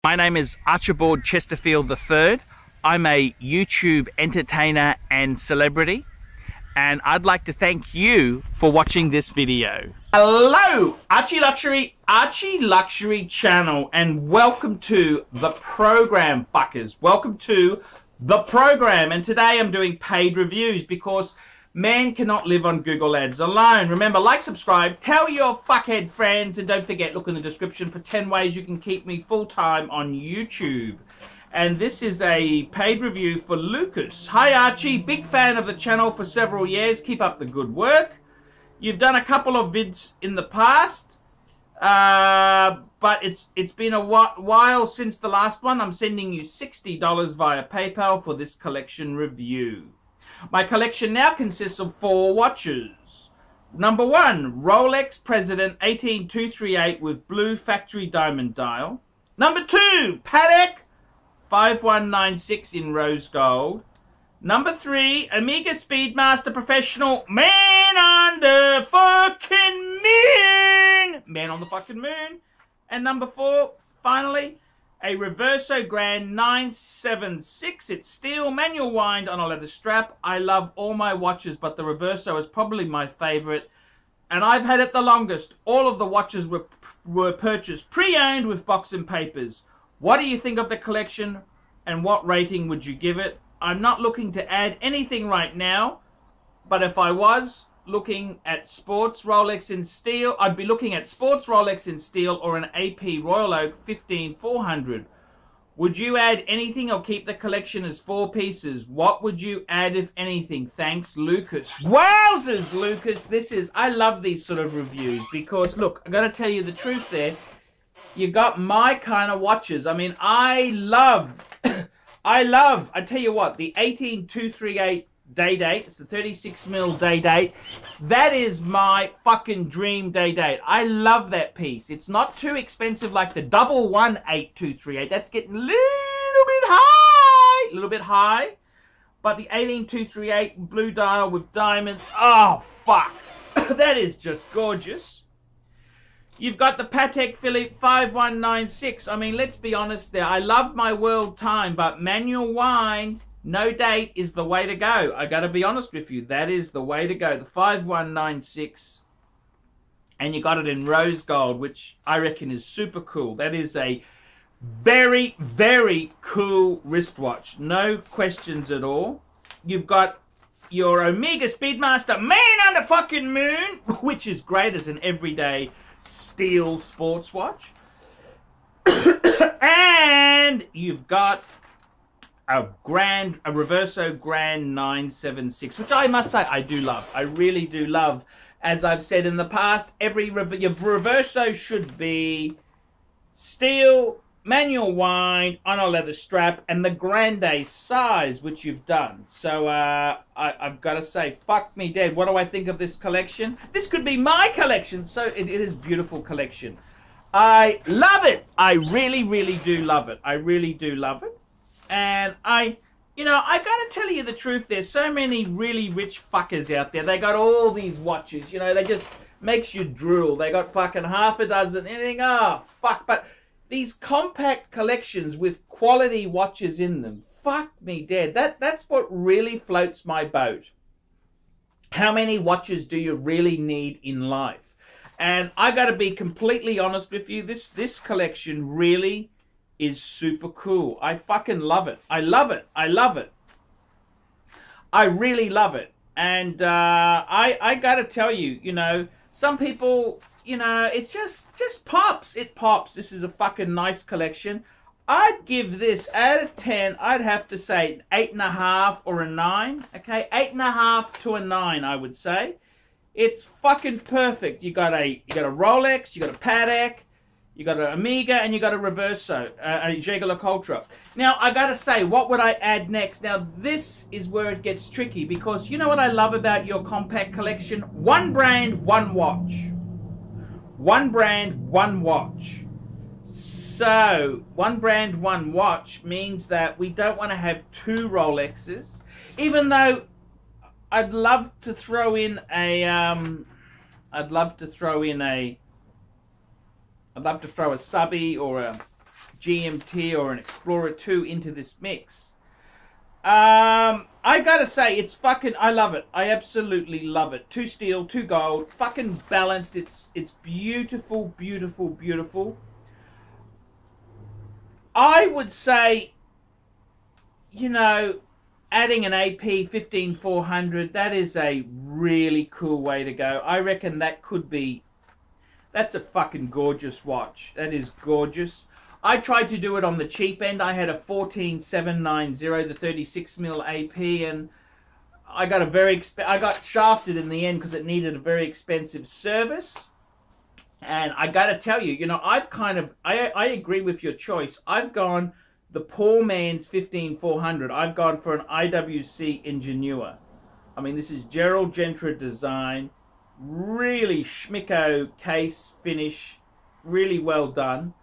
My name is Archibald Chesterfield III. I'm a YouTube entertainer and celebrity, and I'd like to thank you for watching this video. Hello, Archie Luxury channel, and welcome to the program, fuckers. Welcome to the program, and today I'm doing paid reviews because man cannot live on Google Ads alone. Remember, like, subscribe, tell your fuckhead friends, and don't forget, look in the description for 10 ways you can keep me full-time on YouTube. And this is a paid review for Lucas. Hi Archie, big fan of the channel for several years. Keep up the good work. You've done a couple of vids in the past, but it's been a while since the last one. I'm sending you $60 via PayPal for this collection review. My collection now consists of 4 watches. Number 1, Rolex President 18238 with blue factory diamond dial. Number 2, Patek 5196 in rose gold. Number 3, Omega Speedmaster Professional Man on the fucking moon. Man on the fucking moon. And number 4, finally, a Reverso Grand 976. It's steel, manual wind on a leather strap. I love all my watches, but the Reverso is probably my favorite, and I've had it the longest. All of the watches were purchased pre-owned with box and papers. What do you think of the collection, and what rating would you give it? I'm not looking to add anything right now, but if I was looking at sports Rolex in steel, I'd be looking at sports Rolex in steel or an AP Royal Oak 15400. Would you add anything or keep the collection as 4 pieces? What would you add, if anything? Thanks, Lucas. Wowzers, Lucas. I love these sort of reviews because, look, I'm going to tell you the truth there. You got my kind of watches. I mean, I tell you what, the 18238 day date, it's the 36mm day date. That is my fucking dream day date. I love that piece. It's not too expensive like the 18238. That's getting a little bit high. But the 18238 blue dial with diamonds, oh fuck, that is just gorgeous. You've got the Patek Philippe 5196. I mean, let's be honest there. I love my world time, but manual wind, no date is the way to go. I got to be honest with you. That is the way to go. The 5196. And you got it in rose gold, which I reckon is super cool. That is a very, very cool wristwatch. No questions at all. You've got your Omega Speedmaster Man on the fucking moon, which is great as an everyday steel sports watch. And you've got a Reverso Grand 976, which I must say I do love. I really do love. As I've said in the past, your Reverso should be steel, manual wind on a leather strap, and the grande size, which you've done. So I've got to say, fuck me dead. What do I think of this collection? This could be my collection. So it is a beautiful collection. I love it. I really, really do love it. I really do love it. And I gotta tell you the truth, there's so many really rich fuckers out there. They got all these watches, they just makes you drool. They got fucking half a dozen, anything, oh, fuck. But these compact collections with quality watches in them, fuck me dead. That's what really floats my boat. How many watches do you really need in life? And I gotta be completely honest with you, this collection really is super cool. I fucking love it. I love it. I love it. I really love it. And I gotta tell you, some people, it's just pops. It pops. This is a fucking nice collection. I'd give this, out of 10, I'd have to say 8.5 or a 9. Okay, 8.5 to a 9, I would say. It's fucking perfect. You got a Rolex, you got a Patek, you got an Omega, and you got a Reverso, a Jaeger-LeCoultre. Now, I gotta say, what would I add next? Now, this is where it gets tricky, because you know what I love about your compact collection? One brand, one watch. One brand, one watch. So, one brand, one watch means that we don't want to have 2 Rolexes, even though I'd love to throw in a, I'd love to throw a subby or a GMT or an Explorer 2 into this mix. I gotta say, it's fucking, I love it. I absolutely love it. 2 steel, 2 gold, fucking balanced. It's beautiful, beautiful, beautiful. I would say, you know, adding an AP 15400, that is a really cool way to go. I reckon that could be, that's a fucking gorgeous watch. That is gorgeous. I tried to do it on the cheap end. I had a 14790, the 36mm AP, and I got I got shafted in the end because it needed a very expensive service. And I got to tell you, you know, I've kind of, I agree with your choice. I've gone the poor man's 15400. I've gone for an IWC Ingenua. I mean, this is Gerald Gentry design, really schmicko case finish, really well done.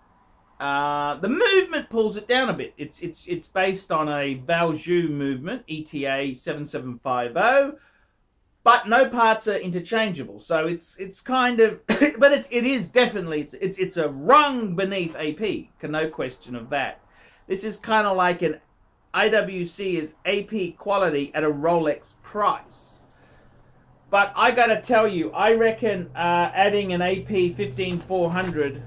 The movement pulls it down a bit. It's based on a Valjoux movement, ETA 7750, but no parts are interchangeable. So it's kind of, but it is definitely, it's a rung beneath AP, no question of that. This is kind of like an IWC is AP quality at a Rolex price. But I gotta tell you, I reckon adding an AP 15400,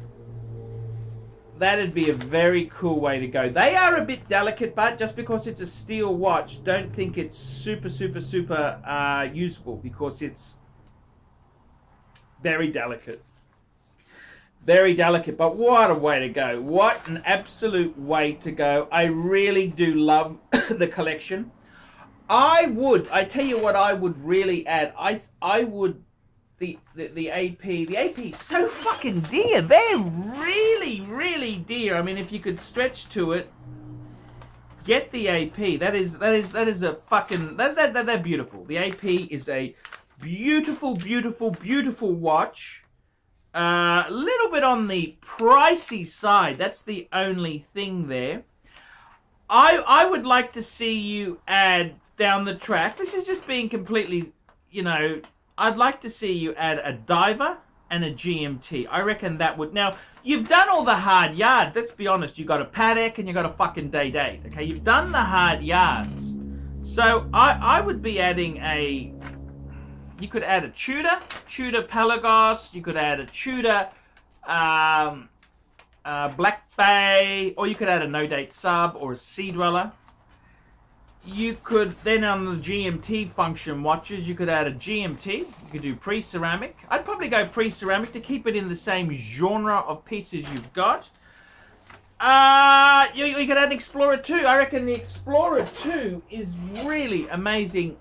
that'd be a very cool way to go. They are a bit delicate, but just because it's a steel watch, don't think it's super, super, super useful, because it's very delicate. Very delicate, but what a way to go. What an absolute way to go. I really do love the collection. I tell you what I would really add. I would, the AP is so fucking dear. They're really, really dear. I mean, if you could stretch to it, get the AP. That is a fucking, they're beautiful. The AP is a beautiful, beautiful, beautiful watch. A little bit on the pricey side. That's the only thing there. I would like to see you add down the track. This is just being completely, you know, I'd like to see you add a diver and a GMT. I reckon that would, now, you've done all the hard yards. Let's be honest. You got a Patek and you got a fucking day date. Okay, you've done the hard yards. So I would be adding a, you could add a Tudor Pelagos. You could add a Tudor Black Bay, or you could add a no date sub or a Sea Dweller. You could then, on the GMT function watches, you could add a GMT. You could do pre-ceramic. I'd probably go pre-ceramic to keep it in the same genre of pieces you've got. You could add an Explorer 2. I reckon the Explorer 2 is really amazing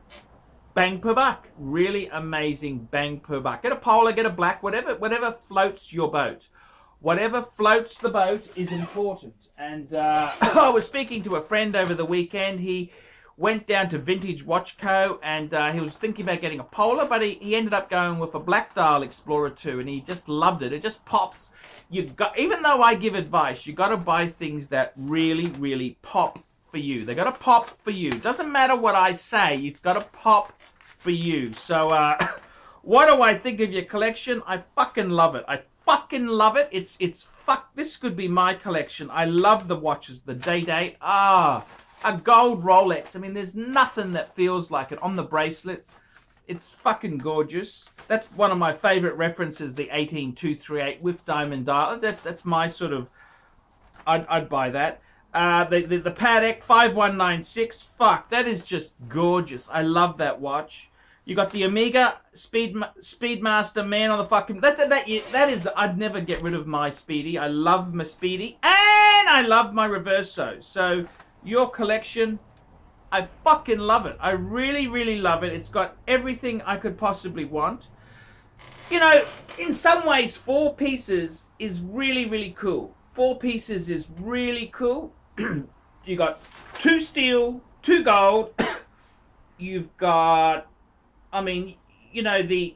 bang per buck. Really amazing bang per buck. Get a polar, get a black, whatever floats your boat. Whatever floats the boat is important. And I was speaking to a friend over the weekend. He went down to Vintage Watch Co. and he was thinking about getting a polar, but he ended up going with a black dial Explorer 2, and he just loved it. It just pops. Even though I give advice, you got to buy things that really, really pop for you. They got to pop for you. Doesn't matter what I say, it's got to pop for you. So what do I think of your collection? I fucking love it. I fucking love it. This could be my collection. I love the watches, the day date. A gold Rolex. I mean, there's nothing that feels like it on the bracelet. It's fucking gorgeous. That's one of my favorite references, the 18238 with diamond dial. That's my sort of, I'd buy that. The Patek 5196. Fuck, that is just gorgeous. I love that watch. You got the Omega Speedmaster, man on the fucking, that is, I'd never get rid of my Speedy. I love my Speedy, and I love my Reverso. So your collection, I fucking love it. I really, really love it. It's got everything I could possibly want. You know, in some ways, 4 pieces is really, really cool. 4 pieces is really cool. You got 2 steel, 2 gold. You've got, I mean, you know, the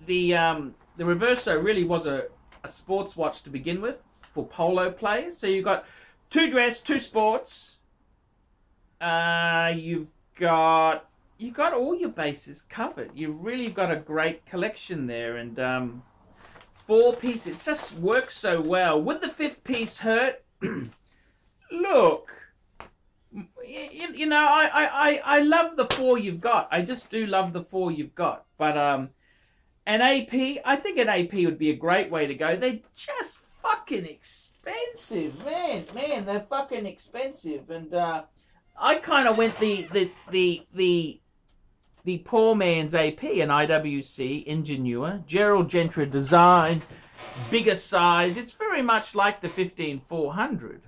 Reverso really was a sports watch to begin with for polo players. So you've got 2 dress, 2 sports. You've got all your bases covered. You've really got a great collection there, and 4 pieces. It just works so well. Would the 5th piece hurt? look, you know, I love the 4 you've got. I just do love the 4 you've got. But an AP, I think an AP would be a great way to go. They're just fucking expensive, man. Man, they're fucking expensive. And I kind of went the poor man's AP, an IWC, Ingenua, Gerald Gentry design, bigger size. It's very much like the 15400.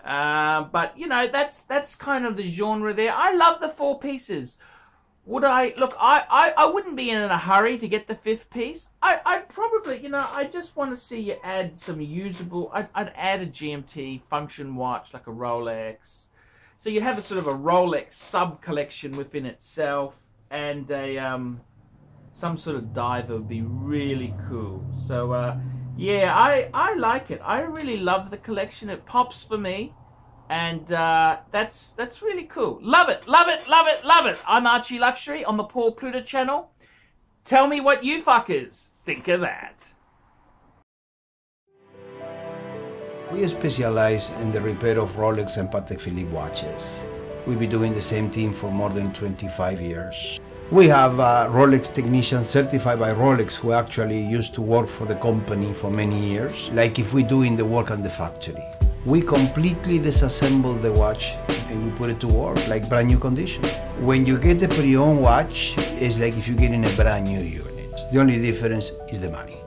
But you know, that's kind of the genre there. I love the 4 pieces. Would I look? I wouldn't be in a hurry to get the 5th piece. I'd probably, you know, I just want to see you add some usable. I'd add a GMT function watch like a Rolex. So you'd have a sort of a Rolex sub collection within itself, and a some sort of diver would be really cool. So yeah, I like it. I really love the collection. It pops for me, and that's really cool. Love it, love it, love it, love it. I'm Archie Luxury on the Paul Pluta channel. Tell me what you fuckers think of that. We specialize in the repair of Rolex and Patek Philippe watches. We've been doing the same thing for more than 25 years. We have Rolex technicians certified by Rolex who actually used to work for the company for many years, like if we're doing the work on the factory. We completely disassemble the watch and we put it to work like brand new condition. When you get a pre-owned watch, it's like if you're getting a brand new unit. The only difference is the money.